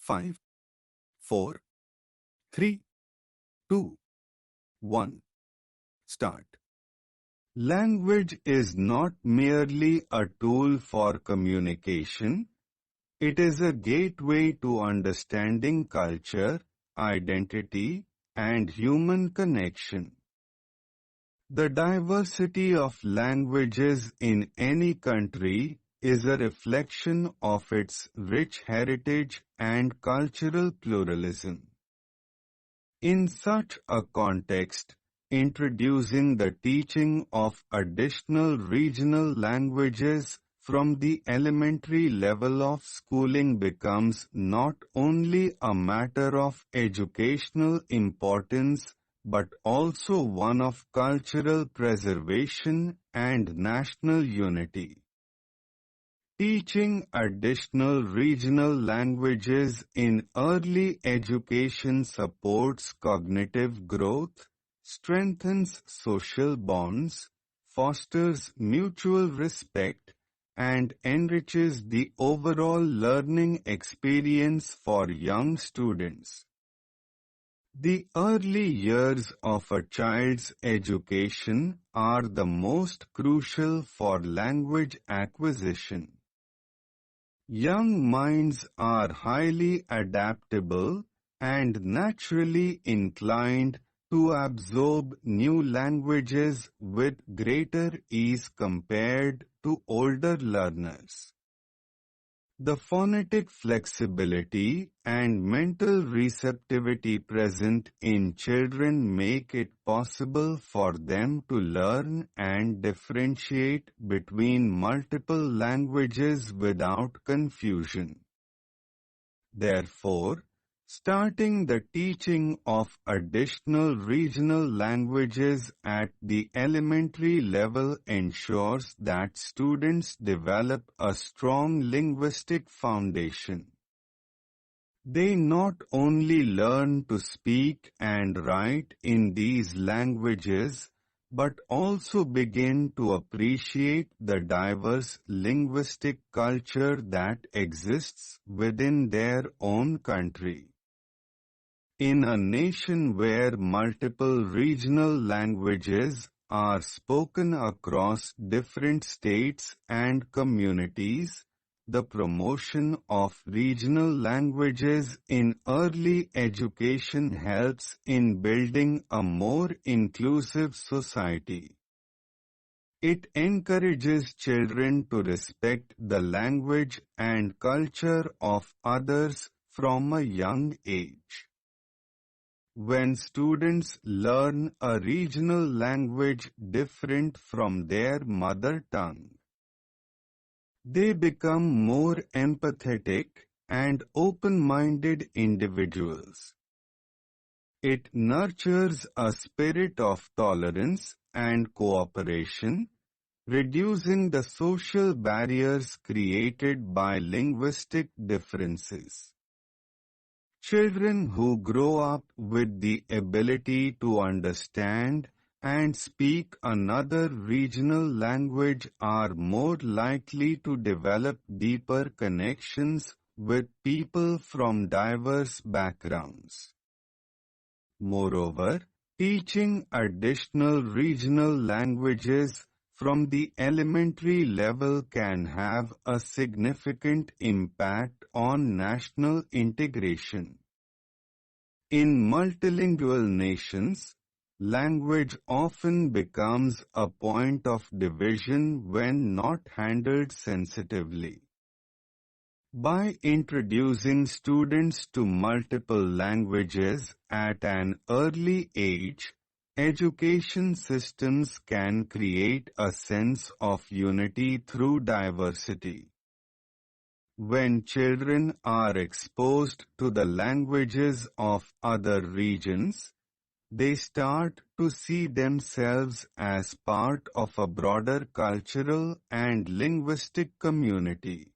5, 4, 3, 2, 1. Start. Language is not merely a tool for communication. It is a gateway to understanding culture, identity, and human connection. The diversity of languages in any country is a reflection of its rich heritage and cultural pluralism. In such a context, introducing the teaching of additional regional languages from the elementary level of schooling becomes not only a matter of educational importance but also one of cultural preservation and national unity. Teaching additional regional languages in early education supports cognitive growth, strengthens social bonds, fosters mutual respect, and enriches the overall learning experience for young students. The early years of a child's education are the most crucial for language acquisition. Young minds are highly adaptable and naturally inclined to absorb new languages with greater ease compared to older learners. The phonetic flexibility and mental receptivity present in children make it possible for them to learn and differentiate between multiple languages without confusion. Therefore, starting the teaching of additional regional languages at the elementary level ensures that students develop a strong linguistic foundation. They not only learn to speak and write in these languages, but also begin to appreciate the diverse linguistic culture that exists within their own country. In a nation where multiple regional languages are spoken across different states and communities, the promotion of regional languages in early education helps in building a more inclusive society. It encourages children to respect the language and culture of others from a young age. When students learn a regional language different from their mother tongue, they become more empathetic and open-minded individuals. It nurtures a spirit of tolerance and cooperation, reducing the social barriers created by linguistic differences. Children who grow up with the ability to understand and speak another regional language are more likely to develop deeper connections with people from diverse backgrounds. Moreover, teaching additional regional languages from the elementary level can have a significant impact on national integration. In multilingual nations, language often becomes a point of division when not handled sensitively. By introducing students to multiple languages at an early age, education systems can create a sense of unity through diversity. When children are exposed to the languages of other regions, they start to see themselves as part of a broader cultural and linguistic community.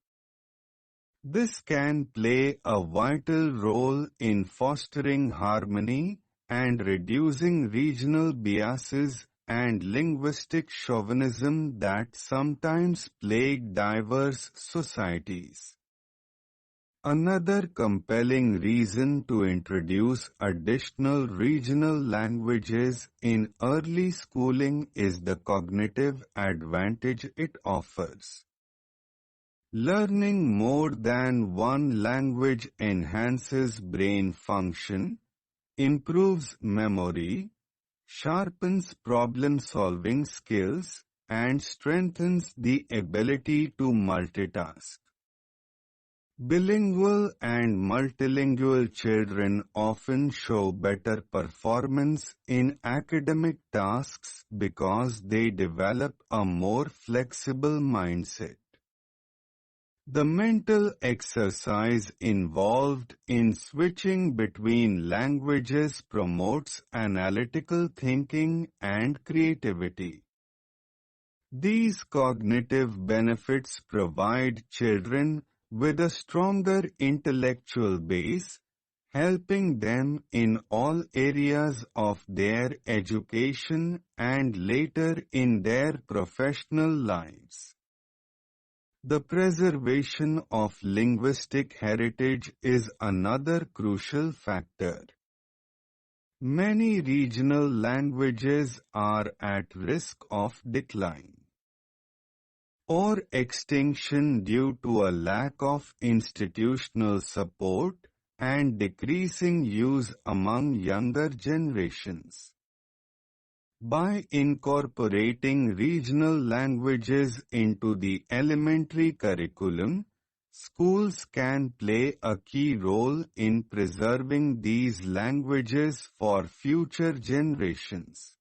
This can play a vital role in fostering harmony and reducing regional biases and linguistic chauvinism that sometimes plague diverse societies. Another compelling reason to introduce additional regional languages in early schooling is the cognitive advantage it offers. Learning more than one language enhances brain function, improves memory, sharpens problem-solving skills, and strengthens the ability to multitask. Bilingual and multilingual children often show better performance in academic tasks because they develop a more flexible mindset. The mental exercise involved in switching between languages promotes analytical thinking and creativity. These cognitive benefits provide children with a stronger intellectual base, helping them in all areas of their education and later in their professional lives. The preservation of linguistic heritage is another crucial factor. Many regional languages are at risk of decline or extinction due to a lack of institutional support and decreasing use among younger generations. By incorporating regional languages into the elementary curriculum, schools can play a key role in preserving these languages for future generations.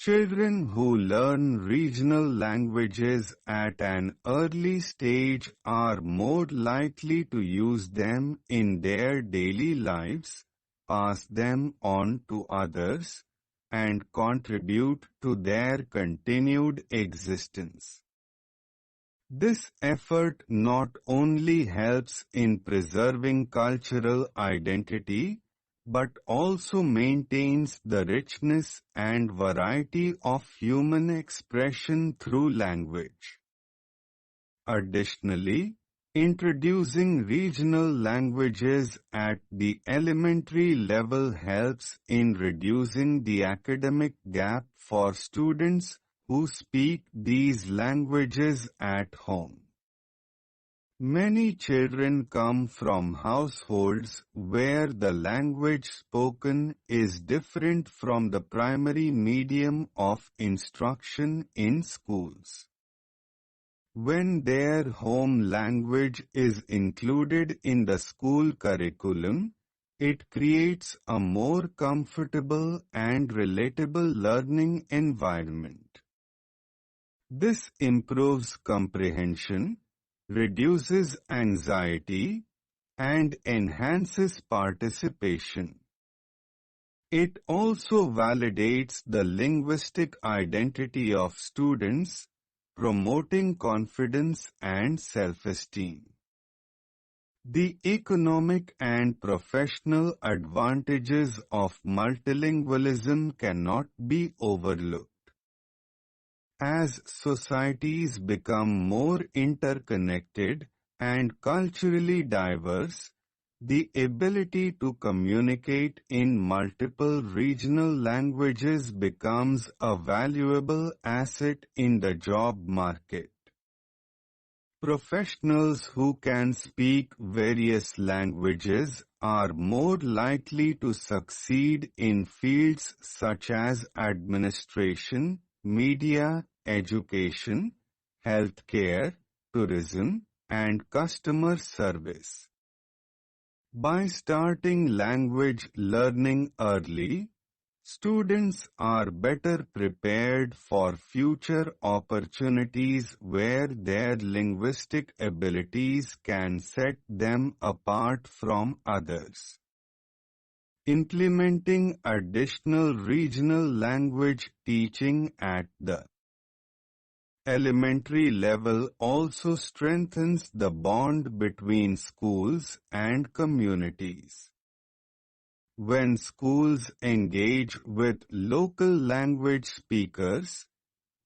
Children who learn regional languages at an early stage are more likely to use them in their daily lives, pass them on to others, and contribute to their continued existence. This effort not only helps in preserving cultural identity, but also maintains the richness and variety of human expression through language. Additionally, introducing regional languages at the elementary level helps in reducing the academic gap for students who speak these languages at home. Many children come from households where the language spoken is different from the primary medium of instruction in schools. When their home language is included in the school curriculum, it creates a more comfortable and relatable learning environment. This improves comprehension, reduces anxiety, and enhances participation. It also validates the linguistic identity of students, promoting confidence and self-esteem. The economic and professional advantages of multilingualism cannot be overlooked. As societies become more interconnected and culturally diverse, the ability to communicate in multiple regional languages becomes a valuable asset in the job market. Professionals who can speak various languages are more likely to succeed in fields such as administration, media, education, healthcare, tourism, and customer service. By starting language learning early, students are better prepared for future opportunities where their linguistic abilities can set them apart from others. Implementing additional regional language teaching at the elementary level also strengthens the bond between schools and communities. When schools engage with local language speakers,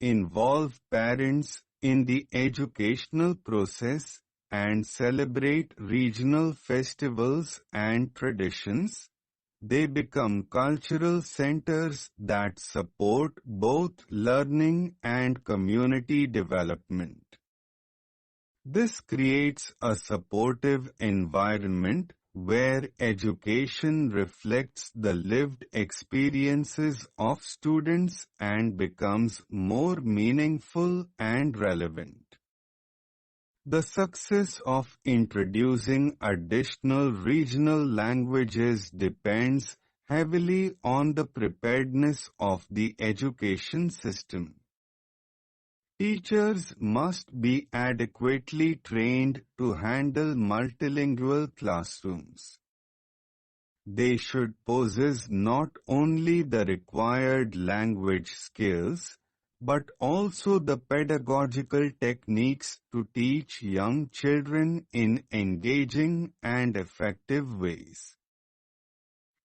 involve parents in the educational process, and celebrate regional festivals and traditions, they become cultural centers that support both learning and community development. This creates a supportive environment where education reflects the lived experiences of students and becomes more meaningful and relevant. The success of introducing additional regional languages depends heavily on the preparedness of the education system. Teachers must be adequately trained to handle multilingual classrooms. They should possess not only the required language skills, but also the pedagogical techniques to teach young children in engaging and effective ways.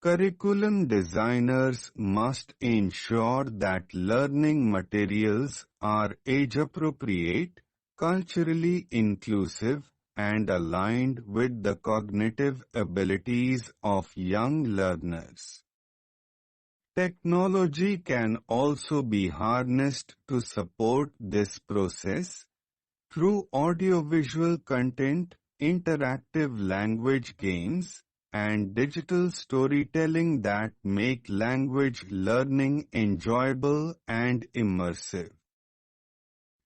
Curriculum designers must ensure that learning materials are age-appropriate, culturally inclusive, and aligned with the cognitive abilities of young learners. Technology can also be harnessed to support this process through audiovisual content, interactive language games, and digital storytelling that make language learning enjoyable and immersive.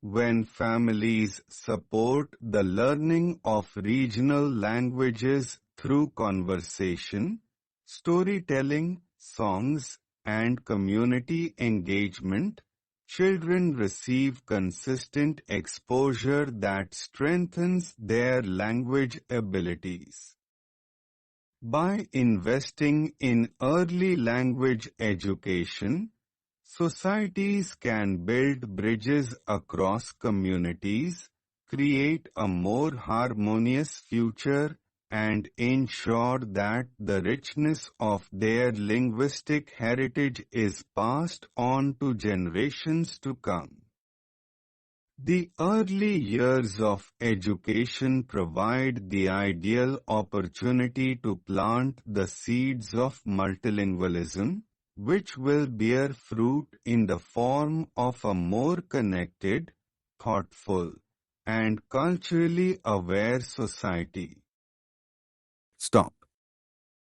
When families support the learning of regional languages through conversation, storytelling, songs, and community engagement, children receive consistent exposure that strengthens their language abilities. By investing in early language education, societies can build bridges across communities, create a more harmonious future, and ensure that the richness of their linguistic heritage is passed on to generations to come. The early years of education provide the ideal opportunity to plant the seeds of multilingualism, which will bear fruit in the form of a more connected, thoughtful, and culturally aware society. Stop.